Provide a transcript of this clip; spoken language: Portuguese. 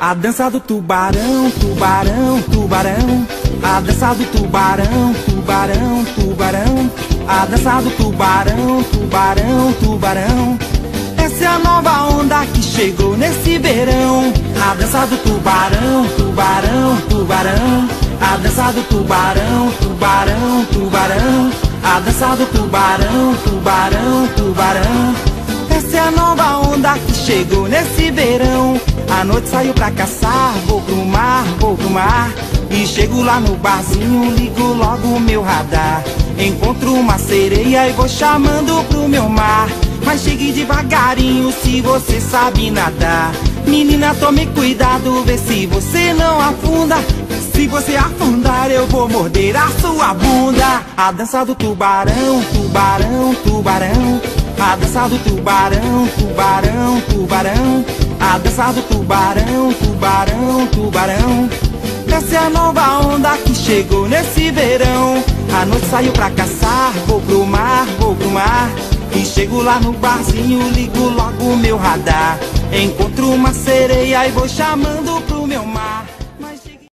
A dança do tubarão, tubarão, tubarão. A dança do tubarão, tubarão, tubarão. A dança do tubarão, tubarão, tubarão. Essa é a nova onda que chegou nesse verão. A dança do tubarão, tubarão, tubarão. A dança do tubarão, tubarão, tubarão. A dança do tubarão, tubarão, tubarão. Essa é a nova onda que chegou nesse verão. A noite saiu pra caçar, vou pro mar, vou pro mar. E chego lá no barzinho, ligo logo o meu radar. Encontro uma sereia e vou chamando pro meu mar. Mas chegue devagarinho se você sabe nadar. Menina, tome cuidado, vê se você não afunda. Se você afundar eu vou morder a sua bunda. A dança do tubarão, tubarão, tubarão. A dança do tubarão, tubarão, tubarão. A dança do tubarão, tubarão, tubarão. Essa é a nova onda que chegou nesse verão. A noite saiu pra caçar, vou pro mar, vou pro mar. E chego lá no barzinho, ligo logo o meu radar. Encontro uma sereia e vou chamando pro meu mar.